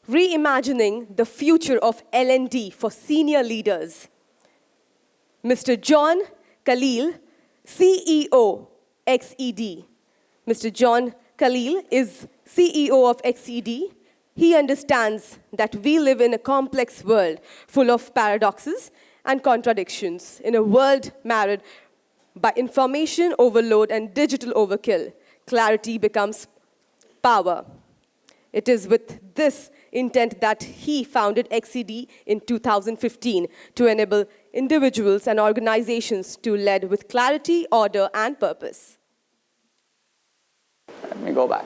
Reimagining the future of L&D for senior leaders. Mr. John Kallelil, CEO, XED. Mr. John Kallelil is CEO of XED. He understands that we live in a complex world full of paradoxes and contradictions, in a world marred by information overload and digital overkill. Clarity becomes power. It is with this intent that he founded XED in 2015 to enable individuals and organizations to lead with clarity, order, and purpose. Let me go back.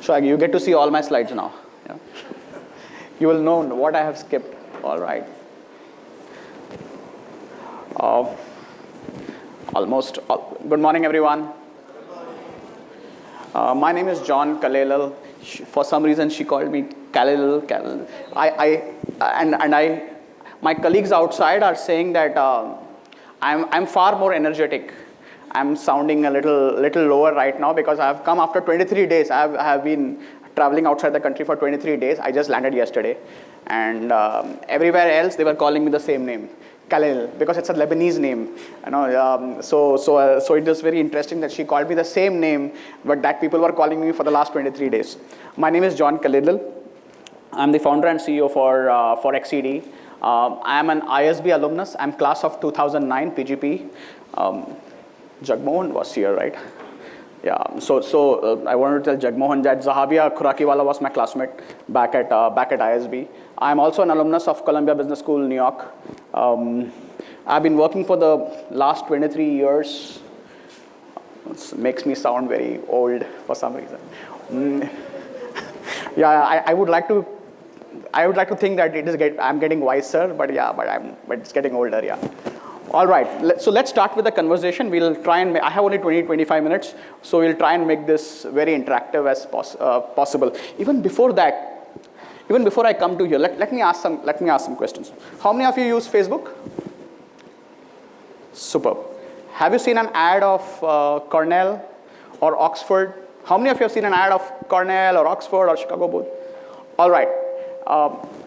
So you get to see all my slides now. Yeah. You will know what I have skipped. All right. Good morning, everyone. My name is John Kallelil. For some reason, she called me Kallelil. My colleagues outside are saying that I'm far more energetic. I'm sounding a little lower right now because I've come after 23 days. I have been traveling outside the country for 23 days. I just landed yesterday. And everywhere else, they were calling me the same name, Kallelil, because it's a Lebanese name. You know, so it is very interesting that she called me the same name, but that people were calling me for the last 23 days. My name is John Kallelil. I'm the founder and CEO for XED. I am an ISB alumnus. I'm class of 2009 PGP. Jagmohan was here, right? Yeah. So I wanted to tell Jagmohan that Zahabia Khurakiwala was my classmate back at ISB. I'm also an alumnus of Columbia Business School, New York. I've been working for the last 23 years. It makes me sound very old for some reason. Yeah, I would like to think that I'm getting wiser, but it's getting older. Yeah. All right. So let's start with the conversation. We'll try and I have only 20-25 minutes, so we'll try and make this very interactive as possible. Even before I come to here, let me ask some questions. How many of you use Facebook? Superb. Have you seen an ad of Cornell or Oxford? How many of you have seen an ad of Cornell or Oxford or Chicago Booth? All right.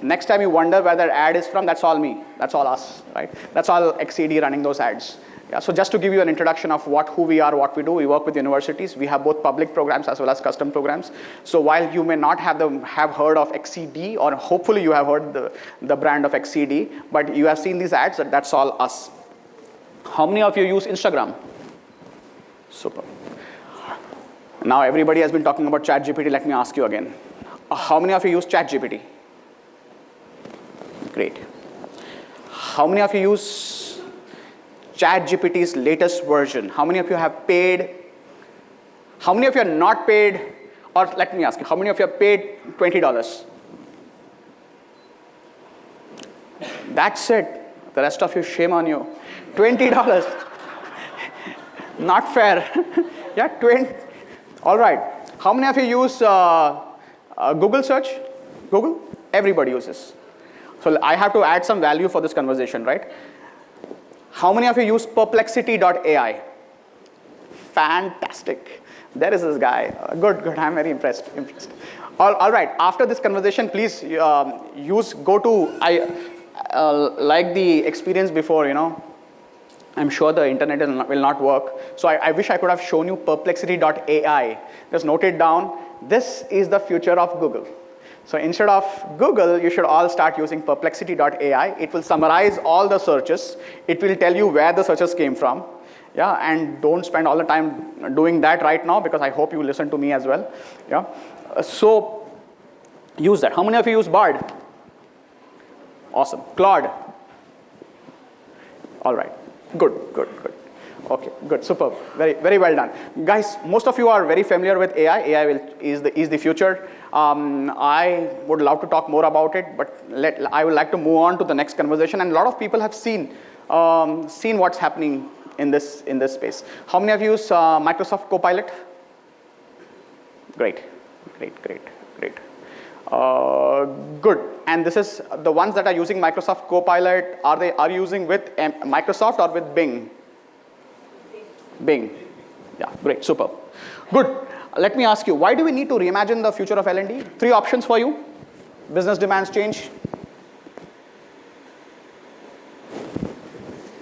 Next time you wonder where that ad is from, that's all me. That's all us, right? That's all XED running those ads. Yeah, so just to give you an introduction of who we are, what we do, we work with universities. We have both public programs as well as custom programs. So while you may not have heard of XED, or hopefully you have heard the brand of XED, but you have seen these ads, that's all us. How many of you use Instagram? Super. Now everybody has been talking about ChatGPT. Let me ask you again. How many of you use ChatGPT? Great. How many of you use ChatGPT's latest version? How many of you have paid? How many of you are not paid? Or let me ask you, how many of you have paid $20? That's it. The rest of you, shame on you. $20. Not fair. Yeah, 20. All right. How many of you use Google search? Google? Everybody uses. So I have to add some value for this conversation, right? How many of you use perplexity.ai? Fantastic. There is this guy. Good. I'm very impressed. All right. After this conversation, please go to, like the experience before, I'm sure the internet will not work. So I wish I could have shown you perplexity.ai. Just note it down. This is the future of Google. So instead of Google, you should all start using perplexity.ai. It will summarize all the searches. It will tell you where the searches came from. Yeah, and don't spend all the time doing that right now, because I hope you listen to me as well. Yeah. So use that. How many of you use Bard? Awesome. Claude? All right. Good. Okay, good, superb, very well done, guys. Most of you are very familiar with AI. AI is the future. I would love to talk more about it, but I would like to move on to the next conversation. And a lot of people have seen what's happening in this space. How many of you use Microsoft Copilot? Great. Good. And this is the ones that are using Microsoft Copilot. Are using with Microsoft or with Bing? Bing. Yeah, great, super. Good. Let me ask you, why do we need to reimagine the future of L&D? 3 options for you. Business demands change?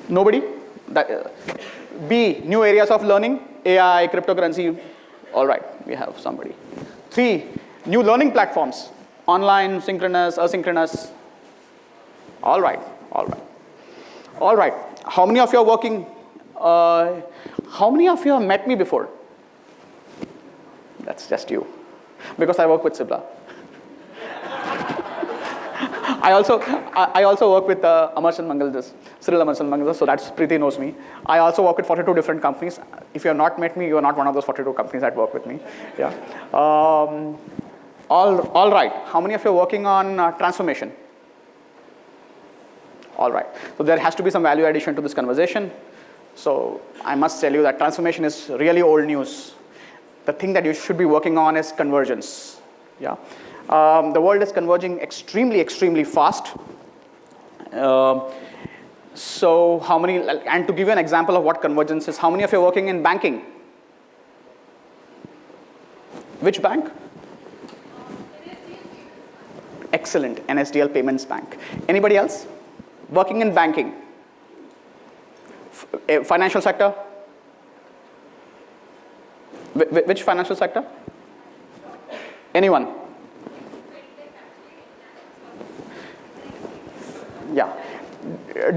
Nobody? B, new areas of learning, AI, cryptocurrency. All right, we have somebody. 3, new learning platforms, online, synchronous, asynchronous. All right, all right. All right, how many of you are working? How many of you have met me before? That's just you, because I work with Sibla. I also work with Amarchand Mangaldas, Cyril Amarchand Mangaldas, so that's Preeti knows me. I also work with 42 different companies. If you have not met me, you are not one of those 42 companies that work with me. Yeah. All right. How many of you are working on transformation? All right. So there has to be some value addition to this conversation. So I must tell you that transformation is really old news. The thing that you should be working on is convergence. Yeah. The world is converging extremely, extremely fast. So how many, and to give you an example of what convergence is, how many of you are working in banking? Which bank? Excellent, NSDL Payments Bank. Anybody else? Working in banking? Financial sector? Which financial sector? Anyone? Yeah.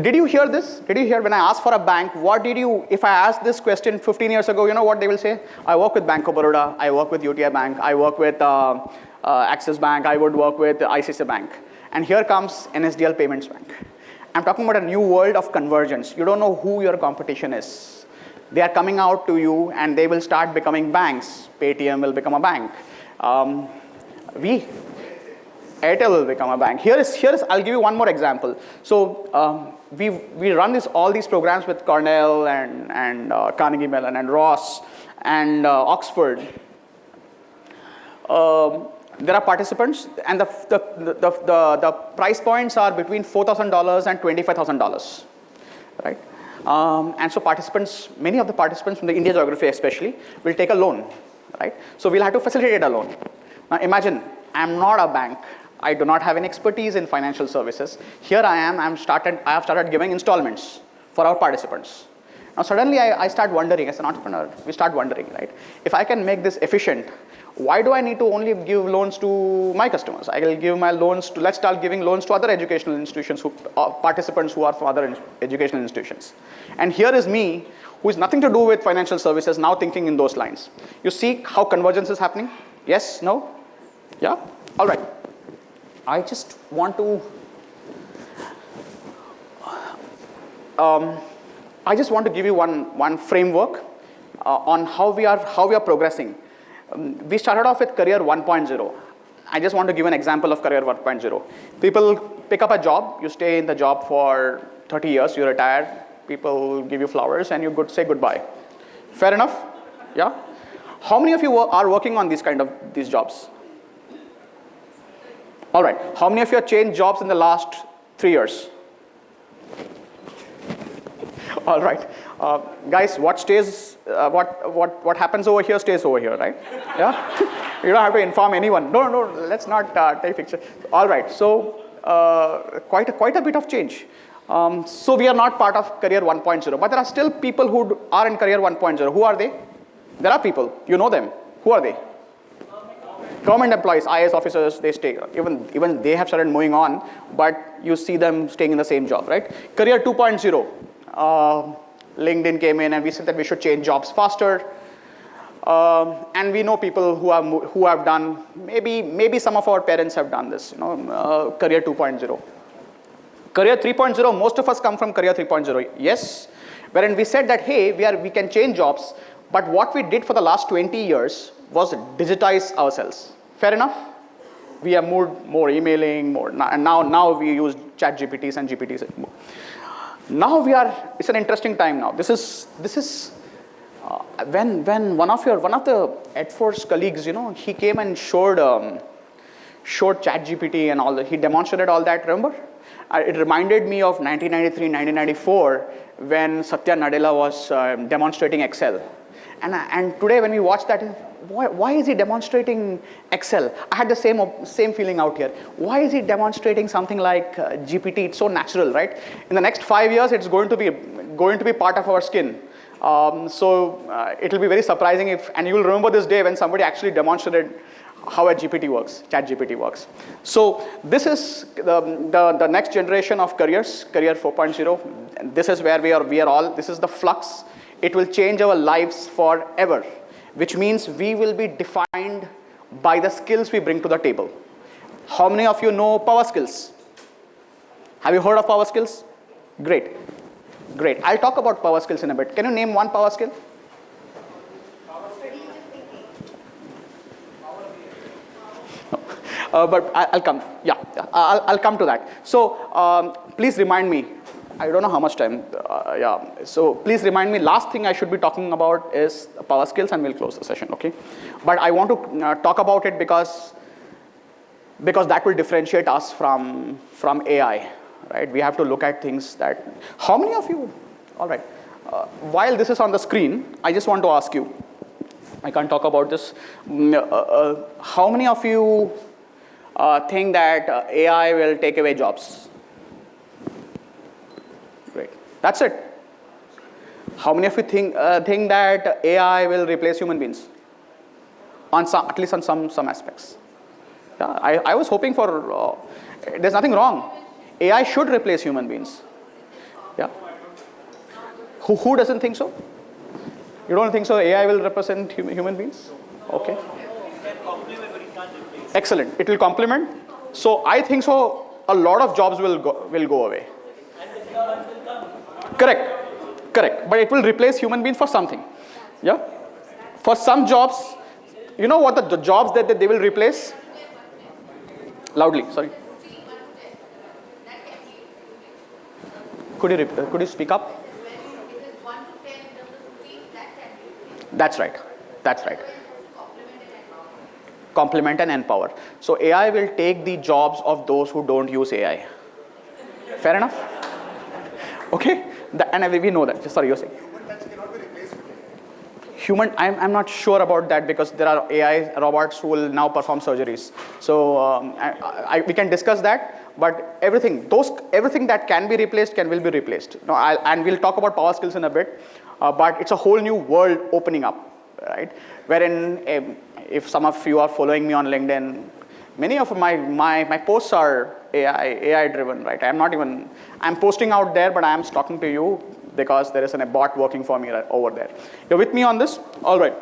Did you hear this? Did you hear when I asked for a bank, what did you, if I asked this question 15 years ago, you know what they will say? I work with Bank of Baroda, I work with UTI Bank, I work with Axis Bank, I would work with ICICI Bank. And here comes NSDL Payments Bank. I'm talking about a new world of convergence. You don't know who your competition is. They are coming out to you and they will start becoming banks. Paytm will become a bank. Airtel will become a bank. Here is. I'll give you one more example. So we run all these programs with Cornell and Carnegie Mellon and Ross and Oxford. There are participants, and the price points are between $4,000 and $25,000, right? And so participants, many of the participants from the India geography especially, will take a loan, right? So we'll have to facilitate a loan. Now imagine, I'm not a bank. I do not have any expertise in financial services. Here I am, I have started giving installments for our participants. Now suddenly I start wondering, as an entrepreneur, we start wondering, right? If I can make this efficient, why do I need to only give loans to my customers? I will give my loans to, let's start giving loans to other educational institutions, participants who are from other educational institutions. And here is me, who has nothing to do with financial services, now thinking in those lines. You see how convergence is happening? Yes? No? Yeah? All right. I just want to give you one framework on how we are progressing. We started off with Career 1.0. I just want to give an example of Career 1.0. People pick up a job, you stay in the job for 30 years, you retire, people give you flowers, and you say goodbye. Fair enough? Yeah? How many of you are working on these jobs? All right. How many of you have changed jobs in the last 3 years? All right. Guys, what happens over here stays over here, right? Yeah? You don't have to inform anyone. No, let's not take pictures. All right. So quite a bit of change. So we are not part of Career 1.0, but there are still people who are in Career 1.0. Who are they? There are people. You know them. Who are they? Government employees, IAS officers, they stay. Even they have started moving on, but you see them staying in the same job, right? Career 2.0. LinkedIn came in and we said that we should change jobs faster. And we know people who have done, maybe some of our parents have done this, Career 2.0. Career 3.0, most of us come from Career 3.0, yes. Wherein we said that, hey, we can change jobs, but what we did for the last 20 years was digitize ourselves. Fair enough? We have moved more emailing, and now we use chat GPTs and GPTs. Now it's an interesting time now. This is when one of the EdForce colleagues, he came and showed chat GPT and all that. He demonstrated all that, remember? It reminded me of 1993, 1994, when Satya Nadella was demonstrating Excel. And today when we watch that, why is he demonstrating Excel? I had the same feeling out here. Why is he demonstrating something like GPT? It's so natural, right? In the next 5 years, it's going to be part of our skin. So it will be very surprising and you will remember this day when somebody actually demonstrated how a GPT works, ChatGPT works. So this is the next generation of careers, Career 4.0. This is where we are all. This is the flux. It will change our lives forever, which means we will be defined by the skills we bring to the table. How many of you know power skills? Have you heard of power skills? Great. Great. I'll talk about power skills in a bit. Can you name one power skill? But I'll come. Yeah, I'll come to that. So please remind me. I don't know how much time. Yeah. So please remind me. Last thing I should be talking about is power skills, and we'll close the session. Okay. But I want to talk about it because that will differentiate us from AI. Right? We have to look at things that. How many of you? All right. While this is on the screen, I just want to ask you. I can't talk about this. How many of you think that AI will take away jobs? Great. That's it. How many of you think that AI will replace human beings? At least on some aspects. Yeah, I was hoping for. There's nothing wrong. AI should replace human beings. Yeah. Who doesn't think so? You don't think so? AI will represent human beings? Okay. Excellent. It will complement. So I think so. A lot of jobs will go away. Correct. But it will replace human beings for something. Yeah. For some jobs, you know what the jobs that they will replace? Loudly. Sorry. Could you speak up? That's right. Complement and empower. So AI will take the jobs of those who don't use AI. Fair enough? Okay? And we know that. Sorry, you're saying. Human, I'm not sure about that because there are AI robots who will now perform surgeries. So we can discuss that. But everything that can be replaced will be replaced. No, and we'll talk about power skills in a bit. But it's a whole new world opening up, right? Wherein, if some of you are following me on LinkedIn, many of my posts are AI driven, right? I'm posting out there, but I'm talking to you because there is a bot working for me over there. You're with me on this? All right.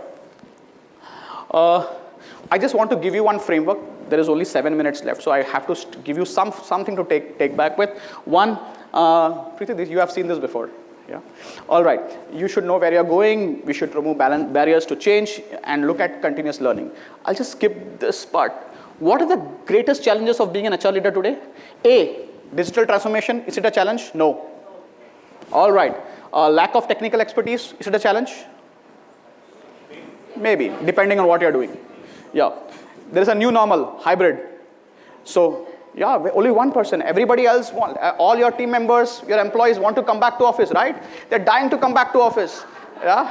I just want to give you one framework. There is only 7 minutes left, so I have to give you something to take back with. One, Preeti, you have seen this before. Yeah. All right. You should know where you're going. We should remove barriers to change and look at continuous learning. I'll just skip this part. What are the greatest challenges of being an HR leader today? A, digital transformation. Is it a challenge? No. All right. Lack of technical expertise. Is it a challenge? Maybe, depending on what you're doing. Yeah. There is a new normal, hybrid. So, yeah, only one person. Everybody else all your team members, your employees want to come back to office, right? They're dying to come back to office. Yeah?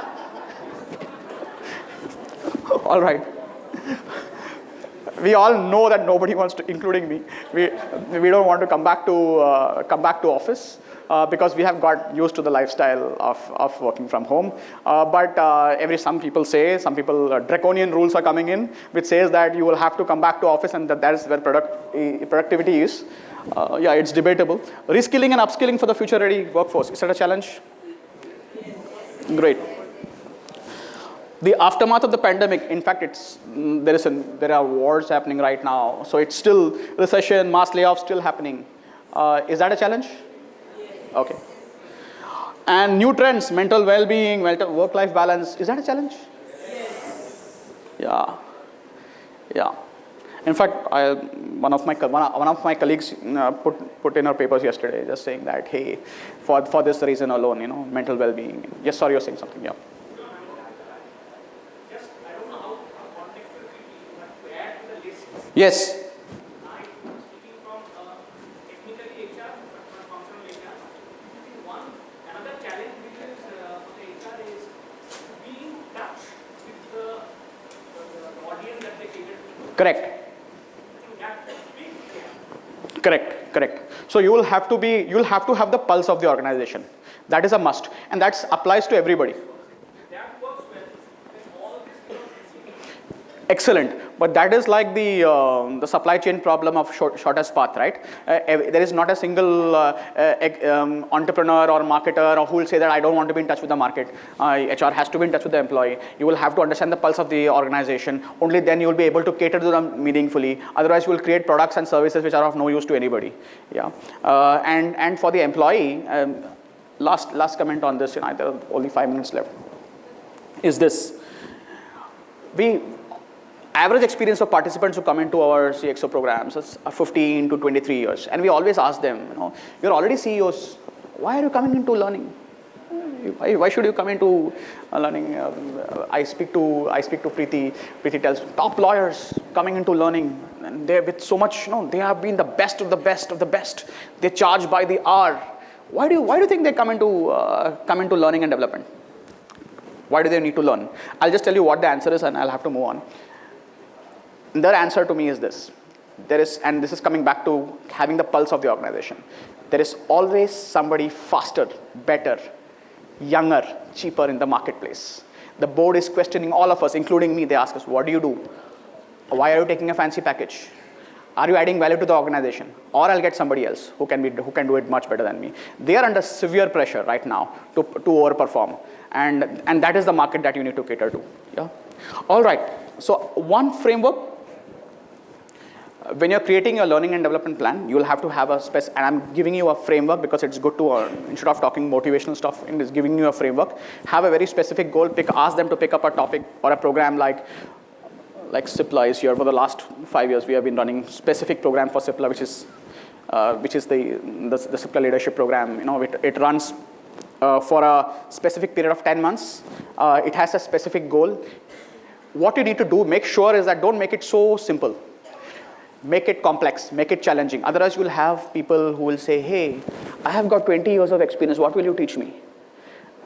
All right. We all know that nobody wants to, including me. We don't want to come back to office because we have got used to the lifestyle of working from home. But some people draconian rules are coming in, which says that you will have to come back to office, and that is where productivity is. Yeah, it's debatable. Reskilling and upskilling for the future-ready workforce. Is that a challenge? Great. The aftermath of the pandemic, in fact, there are wars happening right now. So it's still recession, mass layoffs still happening. Is that a challenge? Okay. And new trends, mental well-being, work-life balance. Is that a challenge? Yes. Yeah. In fact, one of my colleagues put in her papers yesterday, just saying that, hey, for this reason alone, mental well-being. Yes, sorry, you're saying something. Yeah. Yes. I'm speaking from technically HR, but not functional HR. Another challenge which is for the HR is being in touch Correct. Correct. So you will have to have the pulse of the organization. That is a must, and that applies to everybody. That works well when all these people. Excellent, but that is like the supply chain problem of shortest path, right? There is not a single entrepreneur or marketer or who will say that I don't want to be in touch with the market. HR has to be in touch with the employee. You will have to understand the pulse of the organization. Only then you will be able to cater to them meaningfully. Otherwise, you will create products and services which are of no use to anybody. Yeah, and for the employee, last comment on this. There are only 5 minutes left. Is this average experience of participants who come into our CXO programs is 15 to 23 years. And we always ask them, you're already CEOs, why are you coming into learning? Why should you come into learning? I speak to Preeti. Preeti tells top lawyers coming into learning, and they're with so much, they have been the best of the best of the best. They charge by the hour. Why do you think they come into learning and development? Why do they need to learn? I'll just tell you what the answer is, and I'll have to move on. Their answer to me is this. And this is coming back to having the pulse of the organization. There is always somebody faster, better, younger, cheaper in the marketplace. The board is questioning all of us, including me. They ask us, what do you do? Why are you taking a fancy package? Are you adding value to the organization? Or I'll get somebody else who can do it much better than me. They are under severe pressure right now to overperform. And that is the market that you need to cater to. Yeah. All right. So one framework. When you're creating your learning and development plan, you'll have to have and I'm giving you a framework because it's good to, instead of talking motivational stuff, and is giving you a framework, have a very specific goal, ask them to pick up a topic or a program like CIPLA is here. For the last 5 years, we have been running specific program for CIPLA, which is the CIPLA leadership program. It runs for a specific period of 10 months. It has a specific goal. What you need to do, make sure is that don't make it so simple. Make it complex, make it challenging. Otherwise, you'll have people who will say, hey, I have got 20 years of experience. What will you teach me?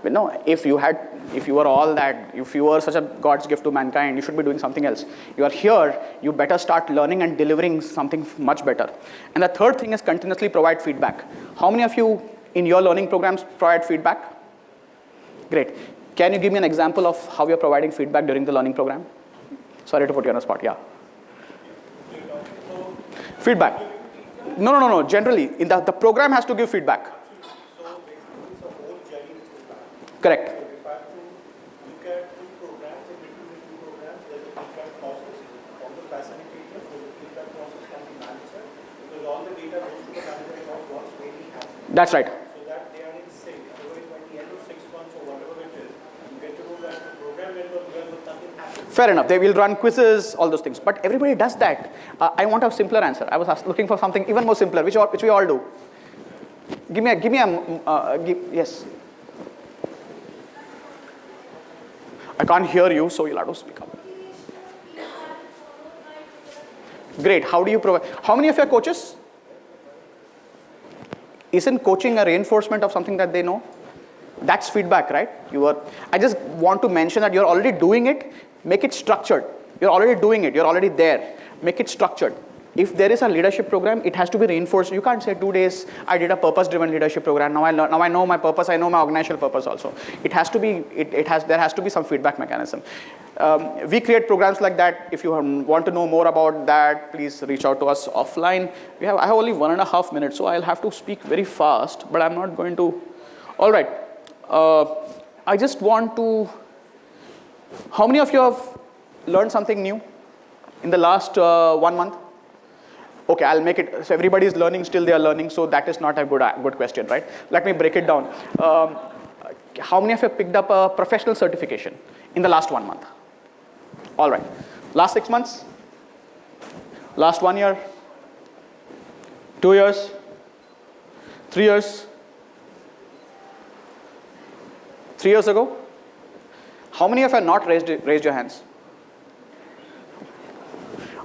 But no, if you were such a God's gift to mankind, you should be doing something else. You are here, you better start learning and delivering something much better. And the third thing is continuously provide feedback. How many of you in your learning programs provide feedback? Great. Can you give me an example of how you're providing feedback during the learning program? Sorry to put you on the spot, yeah. Feedback. No. Generally, the program has to give feedback. So basically, it's a whole journey which is planned. Correct. So if I have to look at two programs, in between the two programs, there's a feedback process. From the facilitator, so the feedback process can be manager, because all the data goes to the manager about what's really happening. That's right. So that they are in sync. Otherwise, by the end of 6 months or whatever it is, you get to know that the program went well, but nothing happened. Fair enough. They will run quizzes, all those things. But everybody does that. I want a simpler answer. I was looking for something even more simpler, which we all do. Yes. I can't hear you, so you'll have to speak up. Great. How do you provide? How many of your coaches? Isn't coaching a reinforcement of something that they know? That's feedback, right? I just want to mention that you're already doing it. Make it structured. You're already doing it. You're already there. Make it structured. If there is a leadership program, it has to be reinforced. You can't say 2 days, I did a purpose-driven leadership program. Now I know my purpose. I know my organizational purpose also. It has to be. There has to be some feedback mechanism. We create programs like that. If you want to know more about that, please reach out to us offline. I have only 1.5 minutes, so I'll have to speak very fast. But I'm not going to. All right. I just want to. How many of you have learned something new in the last 1 month? Okay, I'll make it. So everybody is learning, still they are learning, so that is not a good question, right? Let me break it down. How many of you picked up a professional certification in the last 1 month? All right. Last 6 months? Last 1 year? 2 years? 3 years? 3 years ago? How many of you have not raised your hands?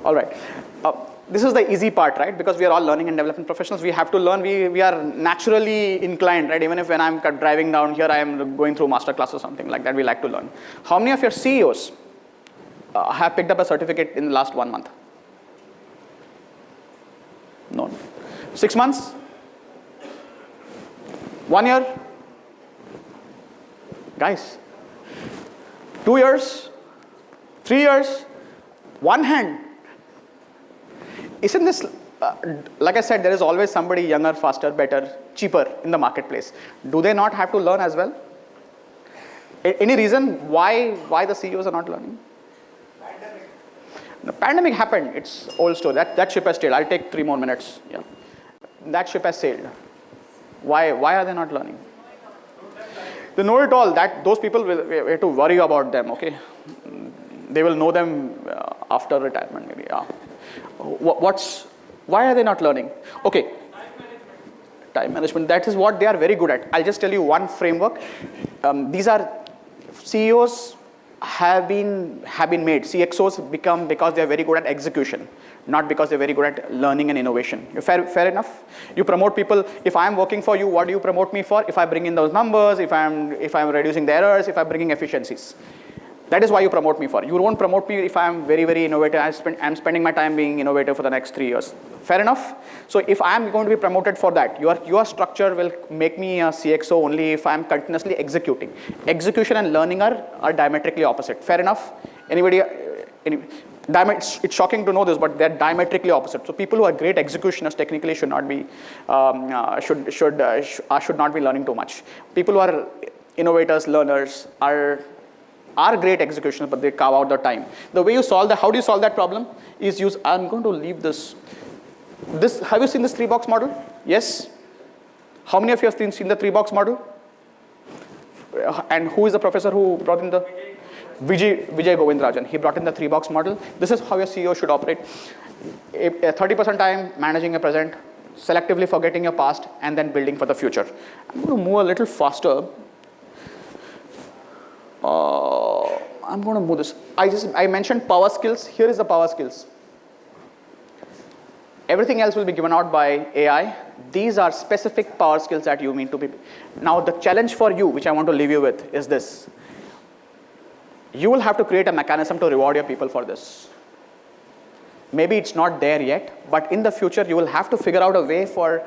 All right. This is the easy part, right? Because we are all learning and development professionals. We have to learn. We are naturally inclined, right? Even if when I'm driving down here, I am going through master class or something like that, we like to learn. How many of your CEOs have picked up a certificate in the last 1 month? No. 6 months? 1 year? Guys, 2 years? 3 years? One hand? Isn't this, like I said, there is always somebody younger, faster, better, cheaper in the marketplace. Do they not have to learn as well? Any reason why the CEOs are not learning? The pandemic happened. It's old story. That ship has sailed. I'll take 3 more minutes. Yeah, that ship has sailed. Why are they not learning? They know it all. That those people we have to worry about them. Okay, they will know them after retirement maybe. Yeah. Why are they not learning? Okay. Time management. That is what they are very good at. I'll just tell you one framework. These are CEOs have been made. CXOs become because they are very good at execution, not because they're very good at learning and innovation. Fair enough? You promote people. If I'm working for you, what do you promote me for? If I bring in those numbers, if I'm reducing the errors, if I'm bringing efficiencies. That is why you promote me for. You won't promote me if I'm very, very innovative. I'm spending my time being innovative for the next 3 years. Fair enough? So if I'm going to be promoted for that, your structure will make me a CXO only if I'm continuously executing. Execution and learning are diametrically opposite. Fair enough? It's shocking to know this, but they're diametrically opposite. So people who are great executionists technically should not be learning too much. People who are innovators, learners are great executionists, but they carve out the time. The way you solve how do you solve that problem? Is I'm going to leave this. Have you seen this 3-box model? Yes? How many of you have seen the 3-box model? And who is the professor who brought in the? Vijay Govindrajan. He brought in the 3-box model. This is how your CEO should operate. 30% time managing your present, selectively forgetting your past, and then building for the future. I'm going to move a little faster. I'm going to move this. I mentioned power skills. Here is the power skills. Everything else will be given out by AI. These are specific power skills that you need to be. Now, the challenge for you, which I want to leave you with, is this. You will have to create a mechanism to reward your people for this. Maybe it's not there yet, but in the future, you will have to figure out a way for,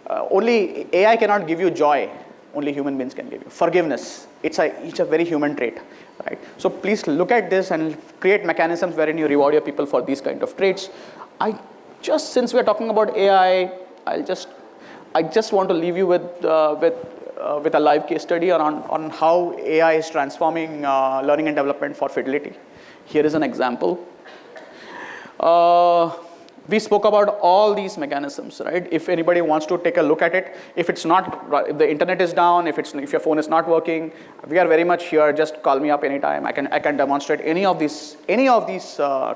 only AI cannot give you joy. Only human beings can give you. Forgiveness. It's a very human trait, right? So please look at this and create mechanisms wherein you reward your people for these kind of traits. Since we're talking about AI, I just want to leave you with a live case study on how AI is transforming learning and development for Fidelity. Here is an example. We spoke about all these mechanisms, right? If anybody wants to take a look at it, if it's not, if the internet is down, if your phone is not working, we are very much here. Just call me up anytime. I can demonstrate any of these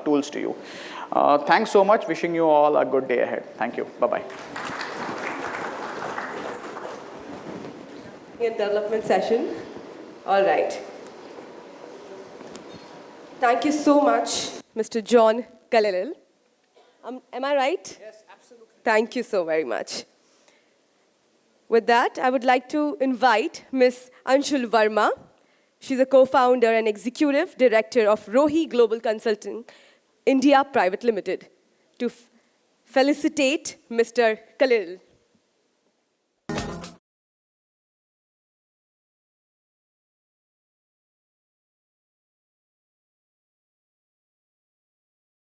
tools to you. Thanks so much. Wishing you all a good day ahead. Thank you. Bye-bye. Development session. All right. Thank you so much, Mr. John Kallelil. Am I right? Yes, absolutely. Thank you so very much. With that, I would like to invite Ms. Anshul Verma. She's a co-founder and executive director of Rohi Global Consulting India Private Limited, to felicitate Mr. Kallelil.